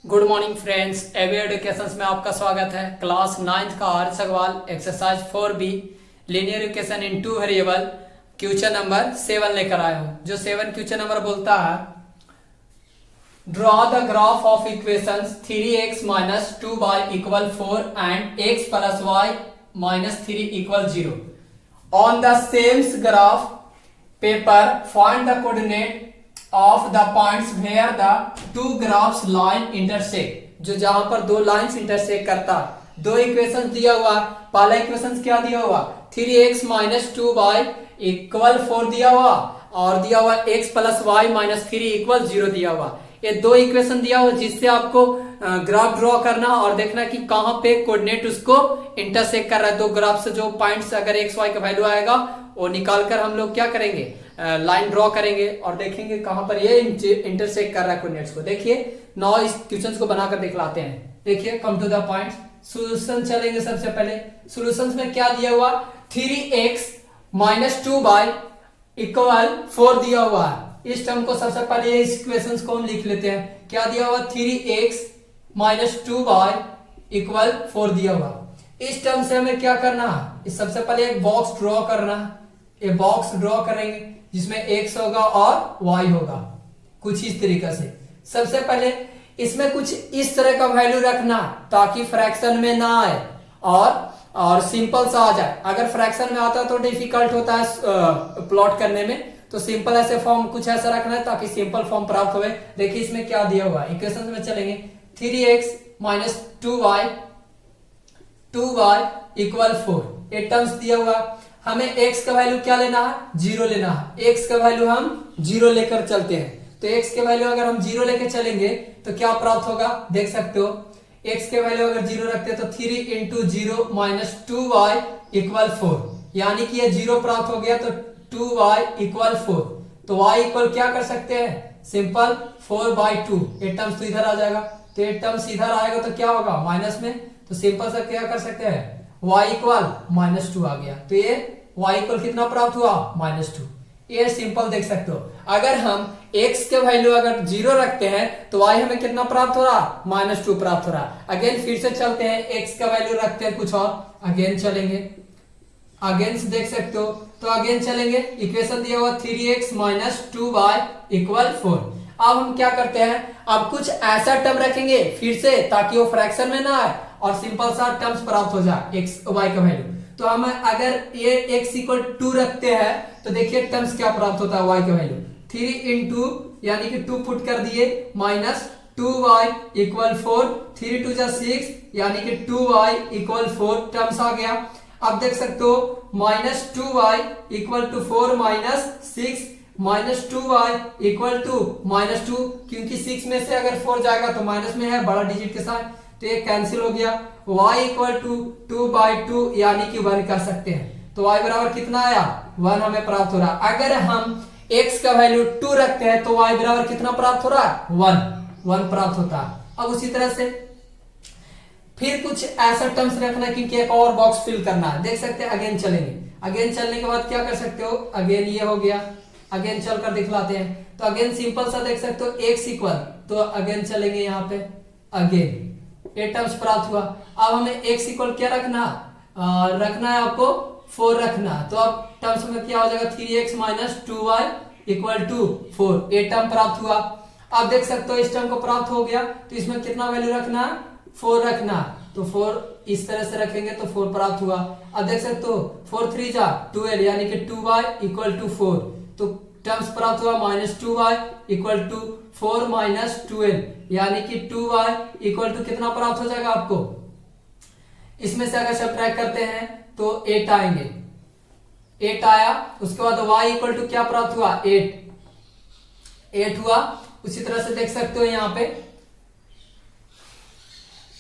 Good morning friends, एवे एडुकेशंस में आपका स्वागत है। क्लास 9th का आर्य सवाल exercise 4B linear equation in two variable question number 7 लेकर आया हूं। जो 7 क्वेश्चन नंबर बोलता है draw the graph of equations 3x minus 2y equal 4 and x plus y minus 3 equal 0 on the same graph paper find the coordinate of the points where the two graphs line intersect। जो जहां पर दो lines intersect करता है। दो equation दिया हुआ, पहला इक्वेशन क्या दिया हुआ 3x माइनस 2y इक्वल 4 दिया हुआ और दिया हुआ x plus y minus 3 equal 0 दिया हुआ। ये दो इक्वेशन दिया हुआ जिससे आपको ग्राफ ड्रॉ करना और देखना कि कहां पे कोऑर्डिनेट उसको इंटरसेक्ट कर रहा है। दो ग्राफ से जो पॉइंट्स अगर एक्स वाई का वैल्यू आएगा वो निकालकर हम लोग क्या करेंगे, लाइन ड्रॉ करेंगे और देखेंगे कहां पर ये इंटरसेक्ट कर रहा है कोऑर्डिनेट्स को। देखिए नौ इस क्वेश्चंस को बनाकर दिखलाते हैं। देखिए come to the point, solution चलेंगे। सबसे पहले सॉल्यूशंस में क्या दिया हुआ 3x माइनस 2y इक्वल 4 दिया हुआ है। इस टर्म को सबसे पहले इस इक्वेशंस को हम लिख लेते हैं। क्या दिया हुआ 3x माइनस 2y इक्वल 4 दिया हुआ। इस टर्म से हमें क्या करना है, सबसे पहले एक बॉक्स ड्रॉ करना है। ये बॉक्स ड्रॉ करेंगे जिसमें x होगा और y होगा कुछ इस तरीके से। सबसे पहले इसमें कुछ इस तरह का वैल्यू रखना ताकि फ्रैक्शन में ना आए और सिंपल सा आ जाए। अगर फ्रैक्शन में आता है तो डिफिकल्ट होता है प्लॉट करने में, तो सिंपल ऐसे फॉर्म कुछ ऐसा रखना है ताकि सिंपल फॉर्म प्राप्त हो। देखिए इसमें क्या दिया हुआ है, इक्वेशन में चलेंगे 3x माइनस 2y इक्वल 4। ये टर्म्स दिया हुआ। हमें x का वैल्यू क्या लेना है, 0 लेना है। x का वैल्यू हम 0 लेकर चलते हैं। तो x के वैल्यू अगर हम 0 लेकर चलेंगे तो क्या प्राप्त होगा, देख सकते हो। x के वैल्यू अगर 0 रखते हैं तो 3 इंटू 0 माइनस 2y इक्वल 4, यानी कि ये 0 प्राप्त हो गया तो 2y इक्वल 4। तो y इक्वल क्या कर सकते हैं, सिंपल 4/2। ये टर्म्स तो इधर आ जाएगा, तो ये टर्म्स इधर आएगा तो क्या होगा माइनस में, तो सिंपल सा क्या कर सकते हैं y इक्वल -2 आ गया। तो ये y इक्वल कितना प्राप्त हुआ -2। ये सिंपल देख सकते हो। अगर हम x के वैल्यू अगर 0 रखते हैं तो y हमें कितना प्राप्त हो रहा, -2 प्राप्त हो रहा। अगेन फिर से चलते हैं, x का वैल्यू रखते हैं कुछ और, अगेन चलेंगे। अगेन से देख सकते हो, तो अगेन चलेंगे। इक्वेशन दिया हुआ 3x माइनस 2y इक्वल 4। अब हम क्या करते हैं, अब कुछ ऐसा टर्म रखेंगे फिर से ताकि वो फ्रैक्शन में ना आए और सिंपल सा टर्म्स प्राप्त हो जाए x y का वैल्यू। तो हम अगर ये x इक्वल 2 रखते हैं तो देखिए टर्म्स क्या प्राप्त होता है y का वैल्यू 3 इंटू यानी कि 2 पुट कर दिए माइनस 2y इक्वल 4, 3 2 जा 6 यानी कि 2y इक्वल 4 टर्म्स आ गया। अब देख सकते हो minus 2y equal to 4 minus 6 minus 2y equal to -2, क्योंकि 6 में से अगर 4 जाएगा तो माइनस में है बड़ा डिजिट के साथ, तो ये कैंसिल हो गया। y इक्वल टू 2/2 यानी कि 1 कर सकते हैं। तो y बराबर कितना आया, 1 हमें प्राप्त हो रहा। अगर हम x का वैल्यू 2 रखते हैं तो y बराबर कितना प्राप्त हो रहा है, 1 प्राप्त होता है। अब उसी तरह से फिर कुछ ऐसा टर्म्स रखना क्योंकि एक और बॉक्स फिल करना है। देख सकते हैं अगेन चलेंगे। अगेन चलने के बाद क्या कर सकते हो, अगेन ये हो गया, अगेन चलकर दिखलाते हैं। तो अगेन सिंपल सा देख सकते हो x इक्वल, तो अगेन चलेंगे यहाँ पे, अगेन ये टर्म्स प्राप्त हुआ। अब हमें x इक्वल क्या रखना रखना है आपको 4 रखना। तो अब टर्म्स में क्या हो जाएगा 3x minus 2y equal to 4, ये टर्म प्राप्त हुआ। अब देख सकते हो इस टर्म को प्राप्त हो गया तो इसमें कितना वैल्यू रखना है, 4 रखना। तो 4 इस तरह से रखेंगे तो 4 प्राप्त हुआ। अब देख सकते हो 4 3 जा 12 यानी कि 2y इक्वल टू 4, तो टर्म्स प्राप्त हुआ -2y इक्वल टू 4 माइनस 12 यानी कि 2y इक्वल टू कितना प्राप्त हो जाएगा आपको, इसमें से अगर सब्ट्रैक्ट करते हैं तो 8 आएंगे। 8 आया, उसके बाद y इक्वल टू क्या प्राप्त हुआ 8 हुआ। उसी तरह से देख सकते हो यहाँ पे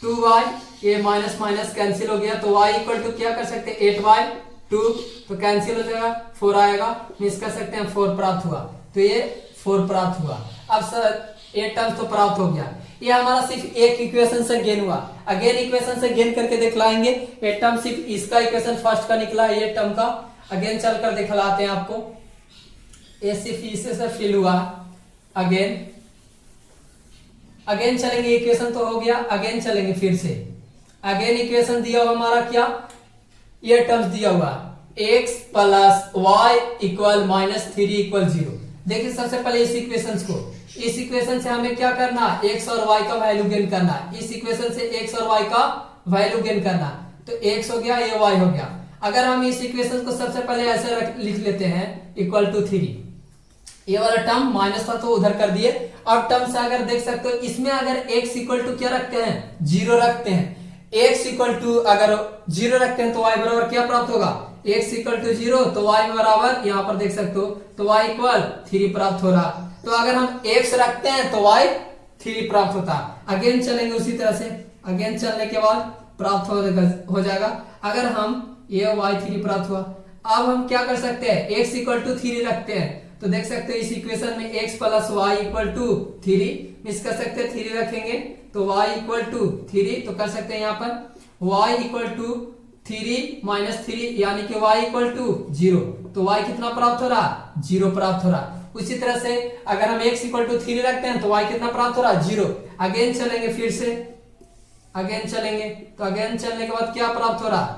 2y, ये माइनस माइनस कैंसिल हो गया तो y इक्वल टू क्या कर सकते हैं 8/2, तो कैंसिल हो जाएगा 4 आएगा, मिस कर सकते हैं 4 प्राप्त हुआ। तो ये 4 प्राप्त हुआ। अब सर ये टर्म्स तो प्राप्त हो गया। ये हमारा सिर्फ एक इक्वेशन से गेन हुआ। अगेन इक्वेशन से गेन करके दिखलाएंगे। ये टर्म सिर्फ इसका इक्वेशन फर्स्ट का निकला, ये टर्म का अगेन चलकर दिखलाते हैं आपको। ये सिर्फ इसे से फिल हुआ। अगेन अगेन चलेंगे, इक्वेशन तो हो गया, अगेन चलेंगे फिर से। अगेन इक्वेशन दिया हुआ हमारा क्या, ये टर्म्स दिया हुआ x plus y equal minus 3 equal 0। देखिए सबसे पहले इस इक्वेशन को, इस इक्वेशन से हमें क्या करना, x और y का वैल्यू गेन करना। इस इक्वेशन से x और y का वैल्यू गेन करना, तो x हो गया, ये y हो गया। अगर हम इस इक्वेशन को सबसे पहले ऐसे लिख लेते हैं इक्वल टू 3, ये वाला टर्म माइनस था तो उधर कर दिए। अब टर्म से अगर देख सकते हो, इसमें अगर x इक्वल टू क्या रखते हैं, 0 रखते हैं। x इक्वल टू अगर 0 रखते हैं तो y बराबर क्या प्राप्त होगा, x इक्वल टू 0 तो y बराबर, यहाँ पर देख सकते हो, तो y इक्वल 3 प्राप्त हो रहा। तो अगर हम x रखते हैं तो y 3 प्राप्त होता। अगेन चलेंगे उसी तरह से, अगेन चलने के बाद प्राप्त हो जाएगा। अगर हम ये y 3 प्राप्त हुआ, अब हम क्या कर सकते हैं, x इक्वल टू 3 रखते हैं, तो देख सकते हैं इस इक्वेशन में x plus y equal to 3 miss कर सकते हैं, 3 रखेंगे तो y इक्वल टू 3, तो कर सकते हैं यहाँ पर y इक्वल टू 3 माइनस 3 यानी कि y इक्वल टू 0, तो y कितना प्राप्त हो रहा, 0 प्राप्त हो रहा। उसी तरह से अगर हम x इक्वल टू 3 रखते हैं तो y कितना प्राप्त हो रहा, 0। अगेन चलेंगे फिर से, अगेन चलेंगे तो अगेन चलने के बाद क्या प्राप्त हो रहा,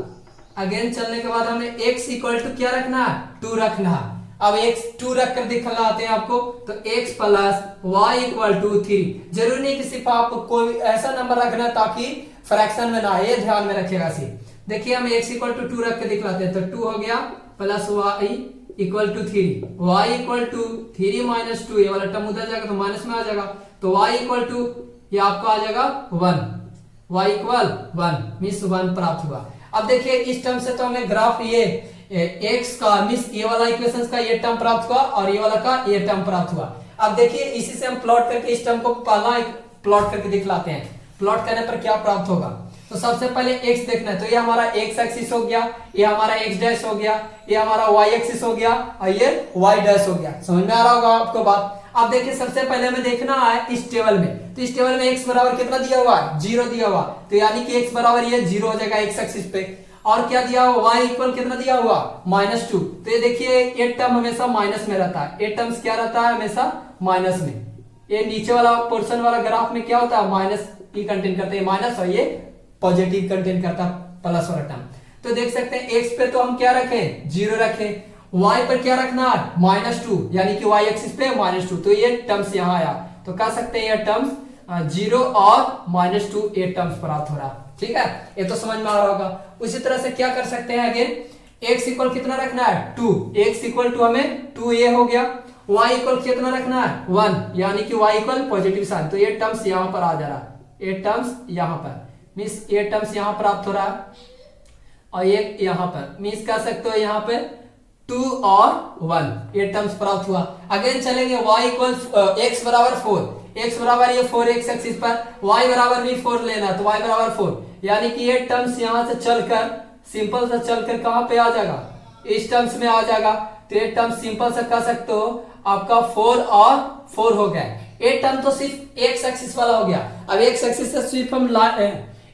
अगेन चलने के बाद हमें x इक्वल टू क्या रखना है, 2 रखना है। अब x 2 रख कर दिखलाते हैं आपको, तो x plus y equal to 3। जरूरी नहीं कि सिर्फ आपको कोई ऐसा नंबर रखना ताकि फ्रैक्शन में ना आए, ध्यान में रखिएगा। देखिए हम x इक्वल टू 2 रख के दिखलाते हैं, तो 2 हो गया plus y equal to 3, y equal to 3 minus 2, ये वाला टर्म उधर जाएगा तो माइनस में आ जाएगा, तो y इक्वल टू ये आपका आ जाएगा 1, y इक्वल 1 मिस 1 प्राप्त हुआ। अब देखिए इस टर्म से तो हमें ग्राफ ये x का मिस ये वाला इक्वेशन का ये टर्म प्राप्त हुआ और ये वाला का ये टर्म प्राप्त हुआ। अब देखिए इसी से हम प्लॉट करके इस टर्म को पहला प्लॉट करके दिखलाते हैं, प्लॉट करने पर क्या प्राप्त होगा। तो सबसे पहले x देखना है, तो ये हमारा x एक्सिस हो गया, ये हमारा x डैश हो गया, ये हमारा y एक्सिस हो गया और ये y डैश हो गया। समझ में आ रहा होगा आपको बात। अब देखिए सबसे पहले हमें देखना है इस टेबल में, तो इस टेबल में x बराबर कितना दिया हुआ, 0 दिया हुआ, तो यानी कि x बराबर ये 0 हो जाएगा x एक्सिस पे। और क्या दिया हुआ, y इक्वल कितना दिया हुआ, -2। तो ये देखिए ये टर्म हमेशा माइनस में रहता है, ये टर्म्स क्या रहता है हमेशा माइनस में। ये नीचे वाला पोर्शन वाला ग्राफ में क्या होता है, माइनस ही कंटेन करते हैं, माइनस, और ये पॉजिटिव कंटेन करता है प्लस वाला टर्म। तो देख सकते हैं x पे तो हम क्या रखें, 0 रखें, y पर क्या रखना है, -2 यानी कि y एक्सिस पे -2, तो ये टर्म्स यहाँ आया, तो कह सकते हैं ये टर्म्स 0 और -2 ये टर्म्स प्राप्त हो रहा। ठीक है, ये तो समझ में आ रहा होगा। उसी तरह से क्या कर सकते हैं, अगेन x इक्वल कितना रखना है, 2, x इक्वल टू हमें 2 ये हो गया, y इक्वल कितना रखना है, 1 यानी कि y इक्वल पॉजिटिव साइन, तो ये टर्म्स यहाँ पर आ जा रहा, ये टर्म्स यहाँ पर मीन्स ये टर्म्स यहाँ प्राप्त हो रहा है और ये यहाँ पर मीन्स कह सकते हो यहाँ पे 2 और 1 ये टर्म्स प्राप्त हुआ। अगेन चलेंगे y इक्वल x बराबर 4, x बराबर ये 4 x एक्सिस पर, y बराबर भी 4 लेना, तो y बराबर 4 यानी कि ये टर्म्स यहाँ से चलकर सिंपल से चलकर कहाँ पे आ जाएगा, इस टर्म्स में आ जाएगा। तो ये टर्म सिंपल से कह सकते हो आपका 4 और 4 हो गया। ये टर्म तो सिर्फ x एक्सिस वाला हो गया। अब x एक्सिस से सिर्फ हम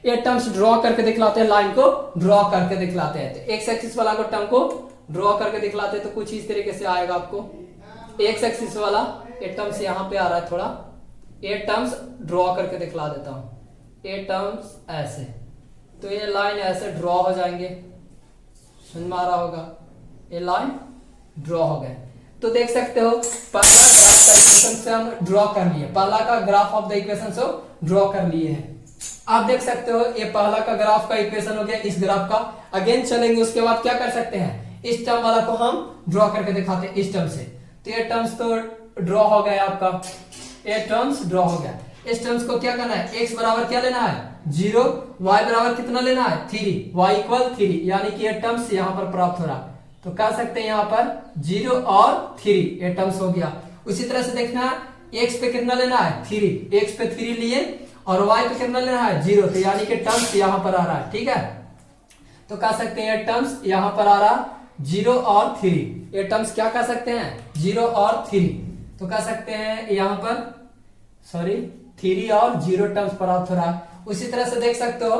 ये टर्म्स ड्रॉ करके दिखलाते हैं, लाइन को ड्रॉ करके दिखलाते हैं। तो x एक्सिस वाला को टर्म को ड्रॉ करके दिखलाते हैं, तो कुछ इस तरीके से आएगा आपको। x एक्सिस वाला ये टर्म्स यहाँ पे आ रहा है, थोड़ा ये टर्म्स ड्रॉ करके दिखला देता हूँ। ये टर्म्स ऐसे, तो ये लाइन ऐसे ड्रॉ हो जाएंगे, समझ में आ रहा होगा, ये लाइन ड्रॉ हो गए। तो देख सकते हो पहला ग्राफ इक्वेशन से हम ड्रॉ कर लिए, पहला का ग्राफ ऑफ द इक्वेशन से ड्रॉ कर लिए हैं। आप देख सकते हो ये पहला का ग्राफ का इक्वेशन हो गया, इस ग्राफ का। अगेन चलेंगे उसके बाद क्या कर सकते हैं, इस टर्म वाला को हम ड्रॉ करके दिखाते हैं इस टर्म से। तो ये टर्म्स तो ड्रॉ हो गया आपका, ये टर्म्स ड्रॉ हो गया। इस टर्म्स को क्या करना है, x बराबर क्या लेना है 0, y बराबर कितना लेना है 3, y इक्वल 3 यानी कि ये टर्म्स यहाँ पर प्राप्त हो रहा। तो कह सकते हैं यहाँ पर 0 और 3 ये टर्म्स हो गया। उसी तरह से देखना है x पे कितना लेना है 3, x पे 3 लिए और y पे कितना लेना है 0, तो यानी कि टर्म्स यहाँ पर आ रहा है। ठीक है, तो कह सकते हैं टर्म्स यहाँ पर आ रहा 0 और 3, ये टर्म्स क्या कह सकते हैं 0 और 3, तो कह सकते हैं यहाँ पर 3 और 0 टर्म्स प्राप्त हो रहा है। उसी तरह से देख सकते हो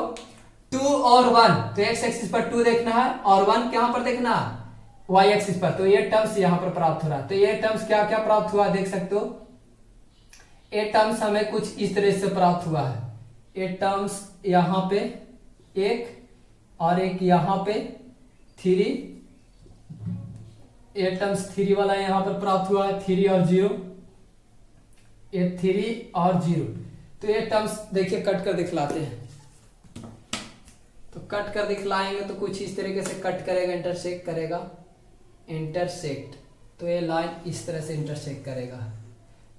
2 और 1, तो x एक्सिस पर 2 देखना है और 1 कहां पर देखना है y एक्सिस पर, तो ये टर्म्स यहां पर प्राप्त हो रहा है। तो ये टर्म्स क्या क्या प्राप्त हुआ देख सकते हो, ये टर्म्स हमें कुछ इस तरह से प्राप्त हुआ है। ये टर्म्स यहाँ पे एक और एक यहाँ पे 3, ये टर्म्स 3 वाला यहाँ पर प्राप्त हुआ है, 3 और 0, ये 3 और 0। तो ये टर्म्स देखिए कट कर दिखलाते हैं। तो कट कर दिखलाएंगे तो कुछ इस तरीके से कट करेगा, इंटरसेक्ट करेगा, इंटरसेक्ट। तो ये लाइन इस तरह से इंटरसेक्ट करेगा।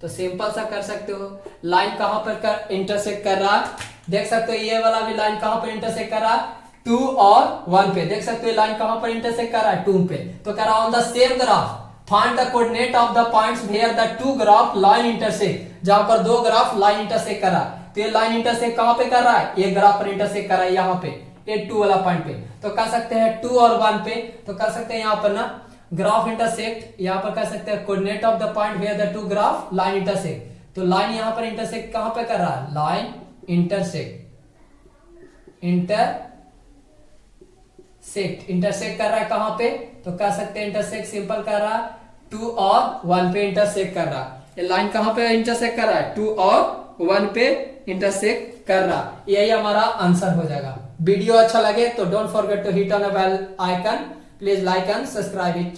तो सिंपल सा कर सकते हो, लाइन कहां पर इंटरसेक्ट कर रहा है, देख सकते हो ये वाला भी लाइन कहां पर इंटरसेक्ट कर रहा है, 2 और 1 पे। देख सकते हो लाइन कहां पर इंटरसेक्ट कर रहा है, 2 पे। तो कह रहा on the same graph find the coordinate of the points where the two graph line intersect, जहां पर दो ग्राफ लाइन इंटरसेक्ट कर रहा है। तो ये लाइन इंटरसेक्ट कहां पे कर रहा है, ये ग्राफ पर इंटरसेक्ट कर रहा है यहाँ पे, ये 2 वाला पॉइंट पे। तो कर सकते हैं 2 और 1 पे, तो कर सकते हैं यहाँ पर ना ग्राफ इंटरसेक्ट, यहाँ पर कर सकते हैं coordinate of the point where the two graph line intersect. तो लाइन यहाँ पर इंटरसेक्ट कहां पे कर रहा है, लाइन इंटरसेक्ट इंटरसेक्ट कर रहा है कहां पे, तो कह सकते हैं इंटरसेक्ट सिंपल कर रहा है 2 और 1 पे इंटरसेक्ट कर रहा है। ये लाइन कहां पे इंटरसेक्ट कर रहा है, 2 और 1 पे इंटरसेक्ट कर रहा है। यही हमारा आंसर हो जाएगा। वीडियो अच्छा लगे तो don't forget to hit on the bell icon, please like and subscribe it.